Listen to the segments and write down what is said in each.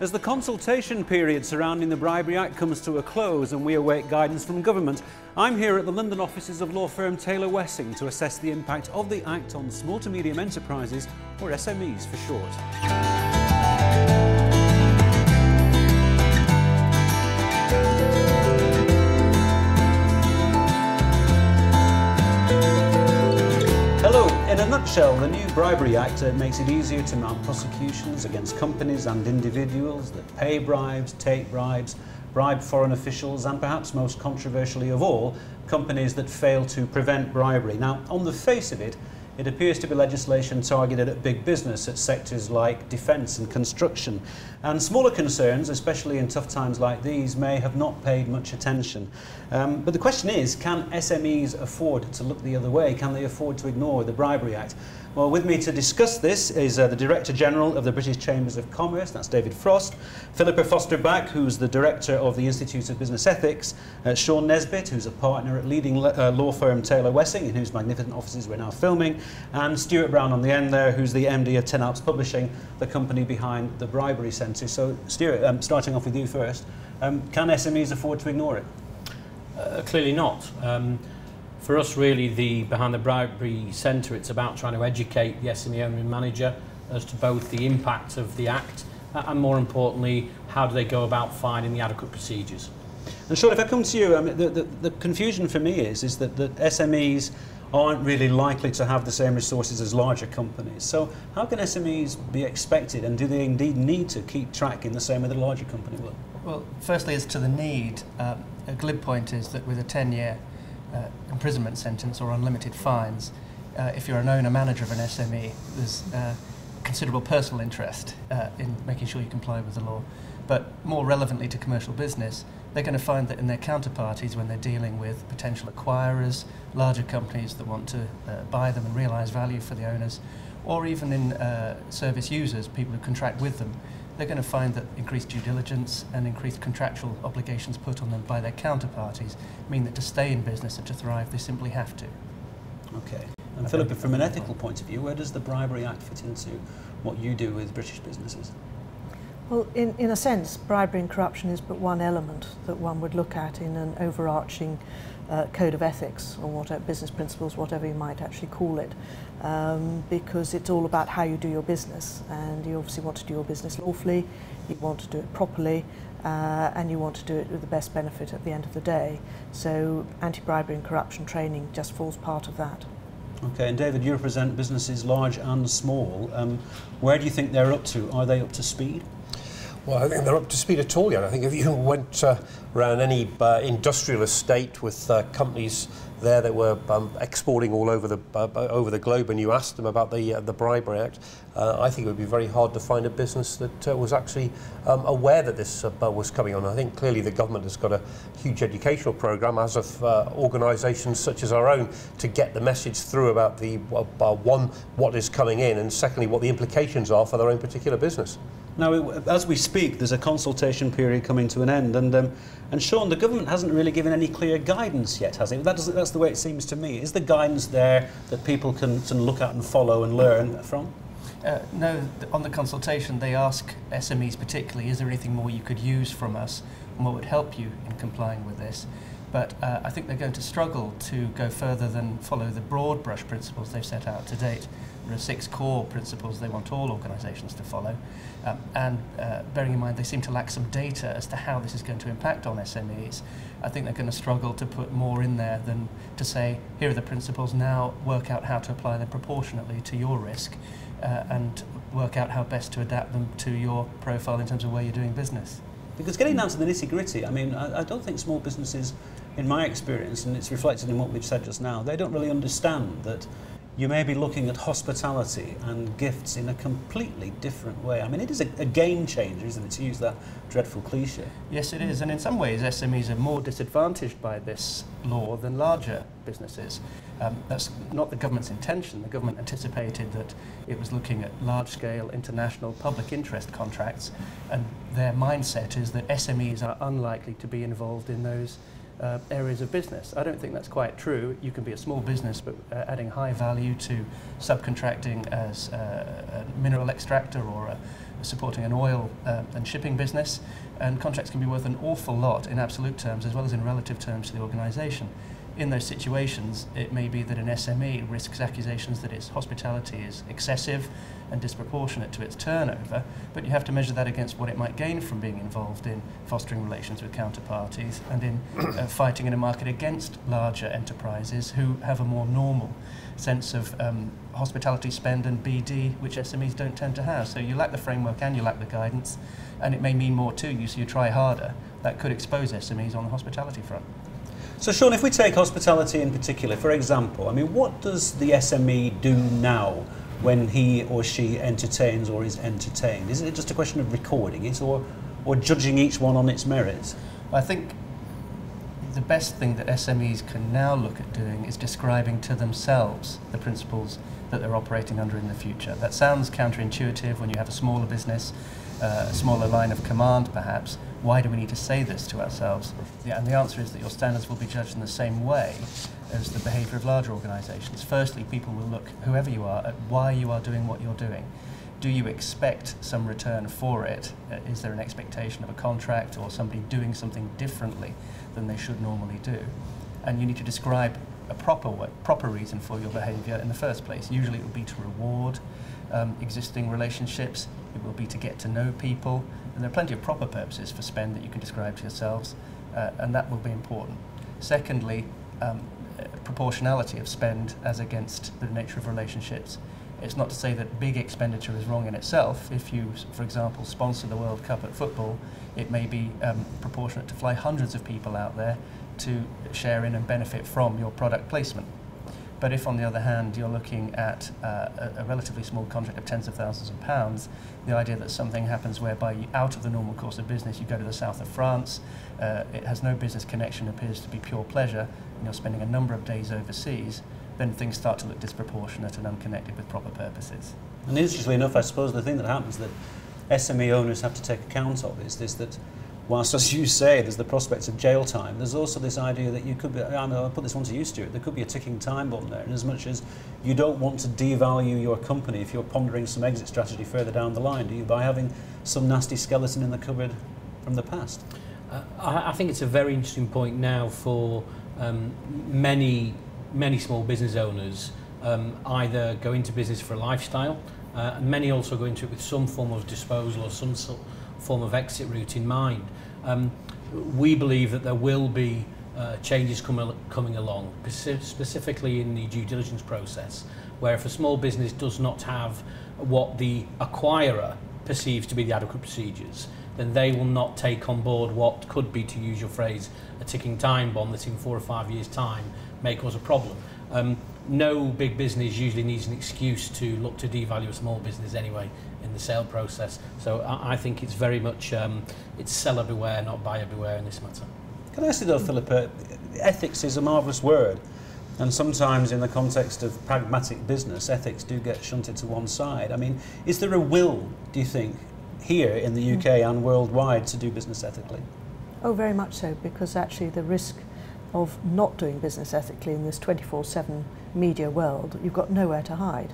As the consultation period surrounding the Bribery Act comes to a close and we await guidance from government, I'm here at the London offices of law firm Taylor Wessing to assess the impact of the Act on small to medium enterprises, or SMEs for short. In a nutshell, the new Bribery Act makes it easier to mount prosecutions against companies and individuals that pay bribes, take bribes, bribe foreign officials, and perhaps most controversially of all, companies that fail to prevent bribery. Now, on the face of it, it appears to be legislation targeted at big business, at sectors like defence and construction. And smaller concerns, especially in tough times like these, may have not paid much attention. But the question is, can SMEs afford to look the other way? Can they afford to ignore the Bribery Act? Well, with me to discuss this is the Director General of the British Chambers of Commerce, that's David Frost, Philippa Foster-Back, who's the Director of the Institute of Business Ethics, Sean Nesbitt, who's a partner at leading law firm Taylor Wessing, in whose magnificent offices we're now filming, and Stuart Brown on the end there, who's the MD of 10 Alps Publishing, the company behind the Bribery Centre. So, Stuart, starting off with you first, can SMEs afford to ignore it? Clearly not. For us, really, behind the Bribery Centre, it's about trying to educate the SME owner and manager as to both the impact of the Act and, more importantly, how do they go about finding the adequate procedures. And Sean, if I come to you, the confusion for me is that SMEs aren't really likely to have the same resources as larger companies. So how can SMEs be expected, and do they indeed need to keep track in the same way that a larger company will? Well, firstly, as to the need, a glib point is that with a 10-year imprisonment sentence or unlimited fines, if you're an owner-manager of an SME, there's considerable personal interest in making sure you comply with the law. But more relevantly to commercial business, they're going to find that in their counterparties, when they're dealing with potential acquirers, larger companies that want to buy them and realise value for the owners, or even in service users, people who contract with them, they're going to find that increased due diligence and increased contractual obligations put on them by their counterparties mean that to stay in business and to thrive, they simply have to. Okay. And Philippa, from an ethical point of view, where does the Bribery Act fit into what you do with British businesses? Well, in a sense, bribery and corruption is but one element that one would look at in an overarching code of ethics, or whatever, business principles, whatever you might actually call it, because it's all about how you do your business, and you obviously want to do your business lawfully, you want to do it properly, and you want to do it with the best benefit at the end of the day. So anti-bribery and corruption training just falls part of that. Okay, and David, you represent businesses large and small. Where do you think they're up to? Are they up to speed? Well, I think they're up to speed at all yet. I think if you went around any industrial estate with companies there that were exporting all over the globe, and you asked them about the Bribery Act, I think it would be very hard to find a business that was actually aware that this was coming on. I think clearly the government has got a huge educational programme, as of organisations such as our own, to get the message through about the one, what is coming in, and secondly, what the implications are for their own particular business. Now, as we speak, there's a consultation period coming to an end, and Sean, the government hasn't really given any clear guidance yet, has it? That's the way it seems to me. Is the guidance there that people can look at and follow and learn from? No, on the consultation they ask SMEs particularly, is there anything more you could use from us and what would help you in complying with this? But I think they're going to struggle to go further than follow the broad brush principles they've set out to date. There are 6 core principles they want all organisations to follow, and bearing in mind they seem to lack some data as to how this is going to impact on SMEs, I think they're going to struggle to put more in there than to say, here are the principles, now work out how to apply them proportionately to your risk, and work out how best to adapt them to your profile in terms of where you're doing business. Because getting down to the nitty-gritty, I mean, I don't think small businesses, in my experience, and it's reflected in what we've said just now, they don't really understand that you may be looking at hospitality and gifts in a completely different way. I mean, it is a game changer, isn't it, to use that dreadful cliche? Yes, it is, and in some ways SMEs are more disadvantaged by this law than larger businesses. That's not the government's intention. The government anticipated that it was looking at large-scale international public interest contracts, and their mindset is that SMEs are unlikely to be involved in those areas of business. I don't think that's quite true. You can be a small business but adding high value to subcontracting as a mineral extractor or supporting an oil and shipping business, and contracts can be worth an awful lot in absolute terms as well as in relative terms to the organisation. In those situations, it may be that an SME risks accusations that its hospitality is excessive and disproportionate to its turnover, but you have to measure that against what it might gain from being involved in fostering relations with counterparties and in fighting in a market against larger enterprises who have a more normal sense of hospitality spend and BD, which SMEs don't tend to have. So you lack the framework and you lack the guidance, and it may mean more to you, so you try harder. That could expose SMEs on the hospitality front. So Sean, if we take hospitality in particular, for example, I mean, what does the SME do now when he or she entertains or is entertained? Isn't it just a question of recording it or judging each one on its merits? I think the best thing that SMEs can now look at doing is describing to themselves the principles that they're operating under in the future. That sounds counterintuitive when you have a smaller business, a smaller line of command perhaps. Why do we need to say this to ourselves? Yeah, and the answer is that your standards will be judged in the same way as the behaviour of larger organisations. Firstly, people will look, whoever you are, at why you are doing what you're doing. Do you expect some return for it? Is there an expectation of a contract or somebody doing something differently than they should normally do? And you need to describe a proper reason for your behaviour in the first place. Usually it will be to reward existing relationships, it will be to get to know people, and there are plenty of proper purposes for spend that you can describe to yourselves, and that will be important. Secondly, proportionality of spend as against the nature of relationships. It's not to say that big expenditure is wrong in itself. If you, for example, sponsor the World Cup at football, it may be proportionate to fly hundreds of people out there to share in and benefit from your product placement. But if, on the other hand, you're looking at a relatively small contract of tens of thousands of pounds, the idea that something happens whereby you, out of the normal course of business, you go to the south of France, it has no business connection, appears to be pure pleasure, and you're spending a number of days overseas, then things start to look disproportionate and unconnected with proper purposes. And interestingly enough, I suppose the thing that happens that SME owners have to take account of is this, that whilst, as you say, there's the prospect of jail time, there's also this idea that you could be, I'll put this one to you, Stuart, there could be a ticking time bomb there, in as much as you don't want to devalue your company if you're pondering some exit strategy further down the line, do you, by having some nasty skeleton in the cupboard from the past? I think it's a very interesting point now for many small business owners either go into business for a lifestyle, and many also go into it with some form of disposal or some form of exit route in mind. We believe that there will be changes coming along, specifically in the due diligence process, where if a small business does not have what the acquirer perceives to be the adequate procedures, then they will not take on board what could be, to use your phrase, a ticking time bomb that in 4 or 5 years' time may cause a problem. No big business usually needs an excuse to look to devalue a small business anyway in the sale process. So I think it's very much, it's seller beware, not buyer beware in this matter. Can I ask you though, Philip, ethics is a marvellous word, and sometimes in the context of pragmatic business, ethics do get shunted to one side. I mean, is there a will, do you think, here in the UK and worldwide to do business ethically? Oh, very much so, because actually the risk of not doing business ethically in this 24/7 media world, you've got nowhere to hide.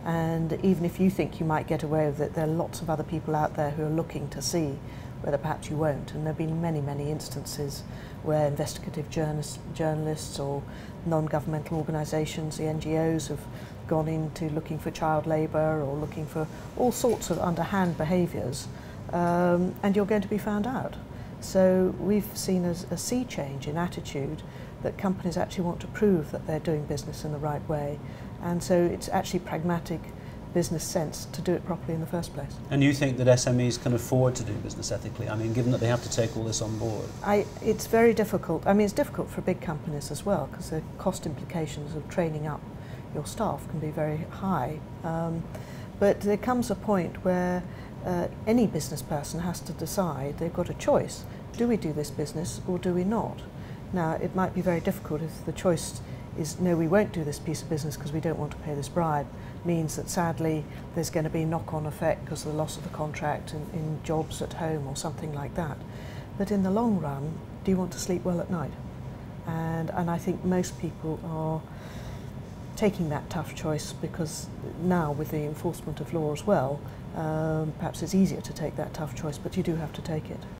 And even if you think you might get away with it, there are lots of other people out there who are looking to see whether perhaps you won't. And there have been many, many instances where investigative journalists or non-governmental organisations, the NGOs, have gone into looking for child labour or looking for all sorts of underhand behaviours, and you're going to be found out. So we've seen a sea change in attitude, that companies actually want to prove that they're doing business in the right way, and so it's actually pragmatic business sense to do it properly in the first place. And you think that SMEs can afford to do business ethically? I mean, given that they have to take all this on board. It's very difficult. I mean, it's difficult for big companies as well, because the cost implications of training up your staff can be very high. But there comes a point where any business person has to decide, they've got a choice. Do we do this business or do we not? Now, it might be very difficult if the choice is, no, we won't do this piece of business because we don't want to pay this bribe, means that sadly there's going to be knock-on effect because of the loss of the contract in jobs at home or something like that. But in the long run, do you want to sleep well at night? And I think most people are taking that tough choice, because now with the enforcement of law as well, perhaps it's easier to take that tough choice, but you do have to take it.